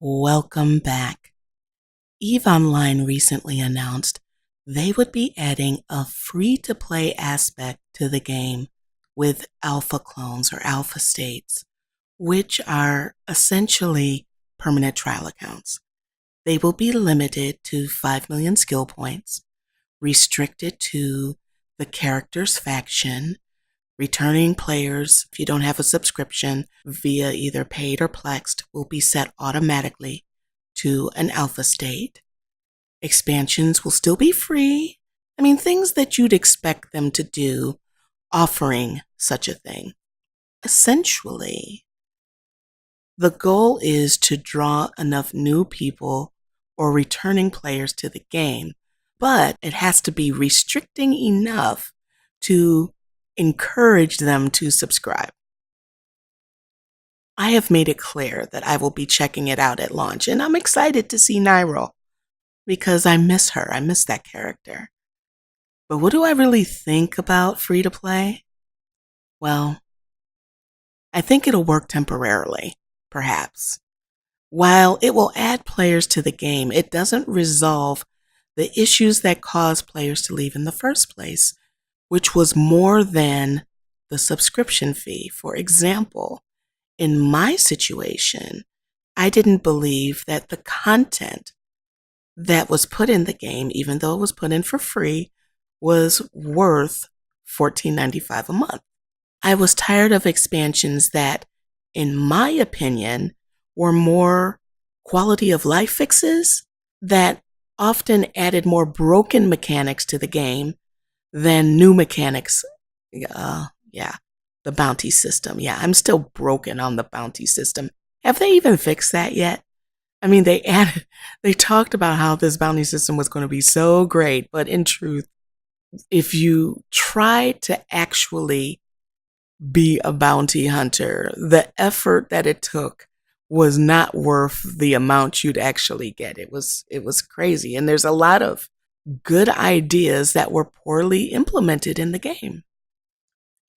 Welcome back. EVE Online recently announced they would be adding a free-to-play aspect to the game with alpha clones or alpha states, which are essentially permanent trial accounts. They will be limited to 5 million skill points, restricted to the character's faction. Returning players, if you don't have a subscription via either paid or plexed, will be set automatically to an alpha state. Expansions will still be free. Things that you'd expect them to do, offering such a thing. Essentially, the goal is to draw enough new people or returning players to the game, but it has to be restricting enough to encourage them to subscribe. I have made it clear that I will be checking it out at launch, and I'm excited to see Nyril because I miss her. I miss that character. But what do I really think about free-to-play? Well, I think it'll work temporarily, perhaps. While it will add players to the game, it doesn't resolve the issues that caused players to leave in the first place, which was more than the subscription fee. For example, in my situation, I didn't believe that the content that was put in the game, even though it was put in for free, was worth $14.95 a month. I was tired of expansions that, in my opinion, were more quality of life fixes that often added more broken mechanics to the game than new mechanics. The bounty system. Yeah, I'm still broken on the bounty system. Have they even fixed that yet? They talked about how this bounty system was going to be so great, but in truth, if you try to actually be a bounty hunter, the effort that it took was not worth the amount you'd actually get. It was crazy. And there's a lot of good ideas that were poorly implemented in the game.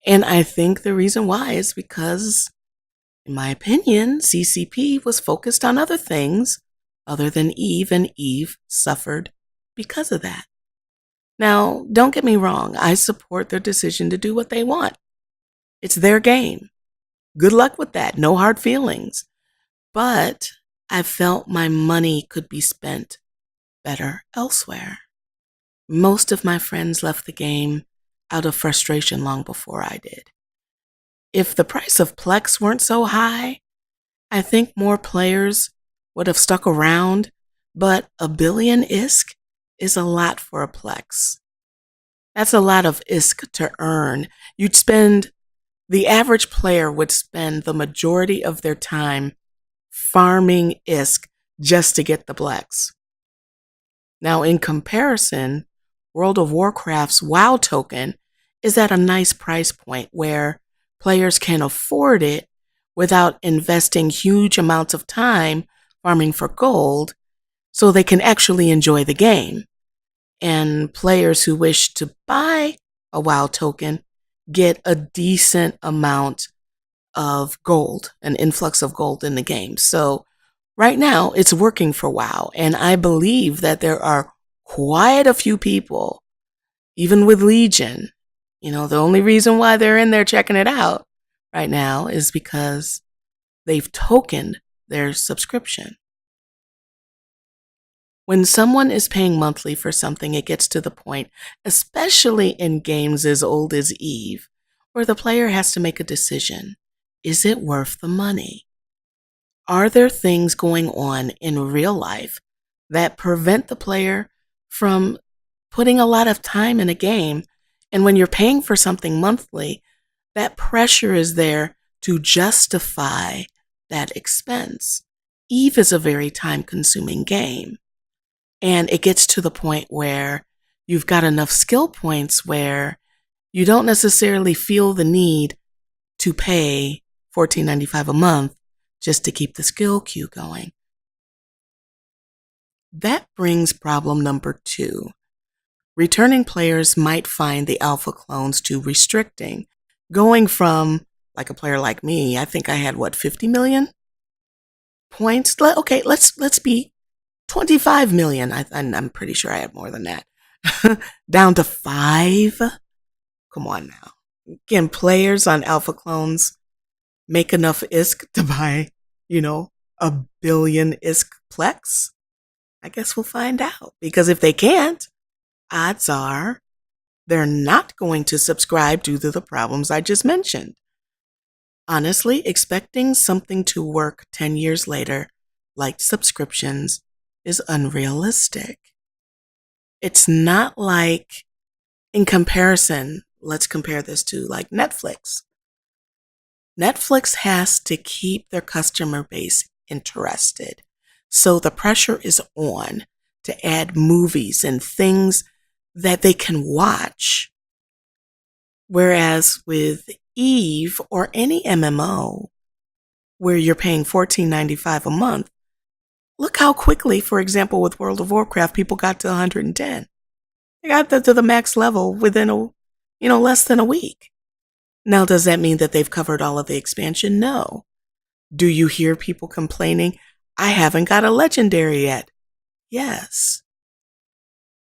And I think the reason why is because, in my opinion, CCP was focused on other things other than EVE, and EVE suffered because of that. Now, don't get me wrong. I support their decision to do what they want. It's their game. Good luck with that. No hard feelings. But I felt my money could be spent better elsewhere. Most of my friends left the game out of frustration long before I did. If the price of Plex weren't so high, I think more players would have stuck around, but $1 billion ISK is a lot for a Plex. That's a lot of ISK to earn. The average player would spend the majority of their time farming ISK just to get the Plex. Now, in comparison, World of Warcraft's WoW token is at a nice price point where players can afford it without investing huge amounts of time farming for gold, so they can actually enjoy the game. And players who wish to buy a WoW token get a decent amount of gold, an influx of gold in the game. So right now it's working for WoW, and I believe that there are quite a few people, even with Legion. The only reason why they're in there checking it out right now is because they've tokened their subscription. When someone is paying monthly for something, it gets to the point, especially in games as old as EVE, where the player has to make a decision. Is it worth the money? Are there things going on in real life that prevent the player from putting a lot of time in a game? And when you're paying for something monthly, that pressure is there to justify that expense. EVE is a very time-consuming game. And it gets to the point where you've got enough skill points where you don't necessarily feel the need to pay $14.95 a month just to keep the skill queue going. That brings problem number 2. Returning players might find the alpha clones too restricting, going from, like a player like me, I think I had 50 million points. Okay, let's be 25 million. I'm pretty sure I have more than that. Down to 5. Come on now. Can players on Alpha Clones make enough ISK to buy, a billion ISK plex? I guess we'll find out. Because if they can't, odds are they're not going to subscribe due to the problems I just mentioned. Honestly, expecting something to work 10 years later, like subscriptions, is unrealistic. It's not like, in comparison, let's compare this to like Netflix. Netflix has to keep their customer base interested. So the pressure is on to add movies and things that they can watch. Whereas with Eve or any MMO, where you're paying $14.95 a month, look how quickly, for example, with World of Warcraft, people got to 110. They got to the max level within less than a week. Now, does that mean that they've covered all of the expansion? No. Do you hear people complaining, I haven't got a legendary yet? Yes.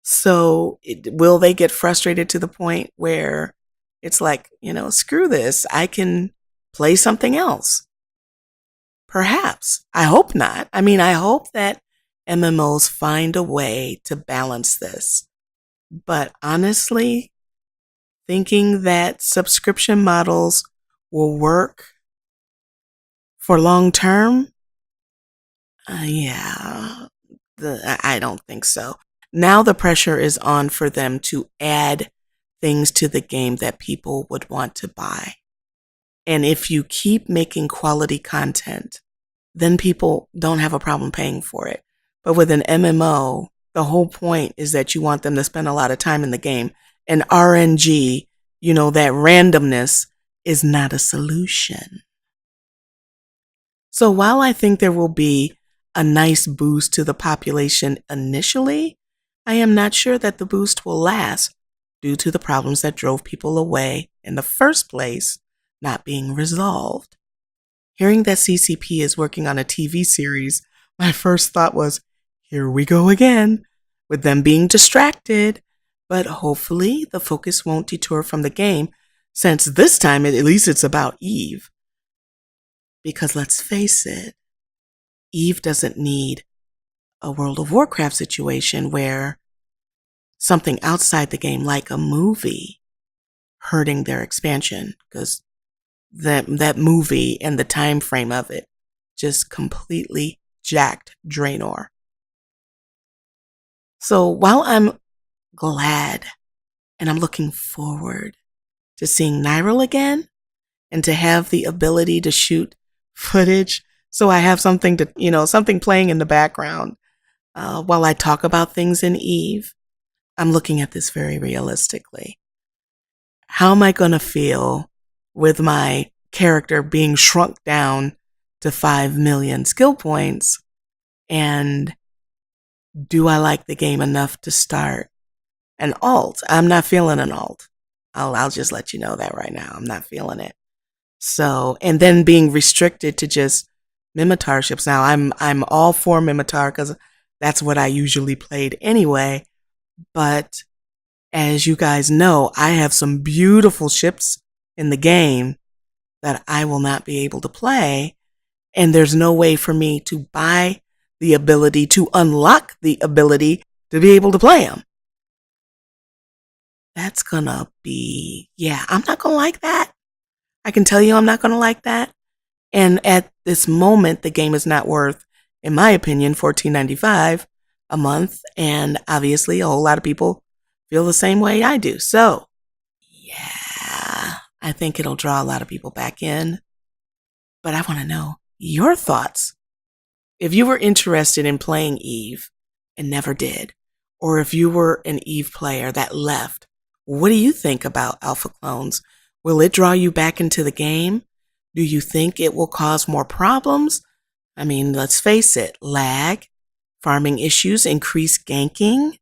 So will they get frustrated to the point where it's like, screw this, I can play something else? Perhaps. I hope not. I hope that MMOs find a way to balance this. But honestly, thinking that subscription models will work for long term, I don't think so. Now the pressure is on for them to add things to the game that people would want to buy. And if you keep making quality content, then people don't have a problem paying for it. But with an MMO, the whole point is that you want them to spend a lot of time in the game. And RNG, that randomness, is not a solution. So while I think there will be a nice boost to the population initially, I am not sure that the boost will last due to the problems that drove people away in the first place not being resolved. Hearing that CCP is working on a TV series, my first thought was, here we go again, with them being distracted. But hopefully the focus won't detour from the game, since this time at least it's about Eve. Because let's face it, Eve doesn't need a World of Warcraft situation where something outside the game, like a movie, hurting their expansion, because that movie and the time frame of it just completely jacked Draenor. So while I'm glad and I'm looking forward to seeing Nyril again and to have the ability to shoot footage, so I have something to, something playing in the background while I talk about things in Eve, I'm looking at this very realistically. How am I going to feel with my character being shrunk down to 5 million skill points? And do I like the game enough to start an alt? I'm not feeling an alt. I'll just let you know that right now. I'm not feeling it. So, and then being restricted to just Mimitarships. Now, I'm all for Mimitar because that's what I usually played anyway. But as you guys know, I have some beautiful ships in the game that I will not be able to play. And there's no way for me to buy the ability to unlock the ability to be able to play them. That's gonna be, I'm not gonna like that. I can tell you I'm not gonna like that. And at this moment, the game is not worth, in my opinion, $14.95 a month. And obviously, a whole lot of people feel the same way I do. So, I think it'll draw a lot of people back in. But I want to know your thoughts. If you were interested in playing Eve and never did, or if you were an Eve player that left, what do you think about Alpha Clones? Will it draw you back into the game? Do you think it will cause more problems? I mean, let's face it, lag, farming issues, increased ganking.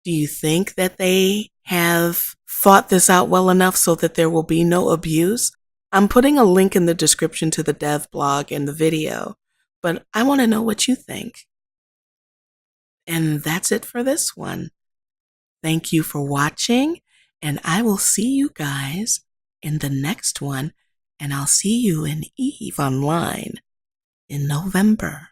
Do you think that they have thought this out well enough so that there will be no abuse? I'm putting a link in the description to the dev blog and the video But I want to know what you think. And that's it for this one. Thank you for watching, and I will see you guys in the next one, and I'll see you in Eve Online in November.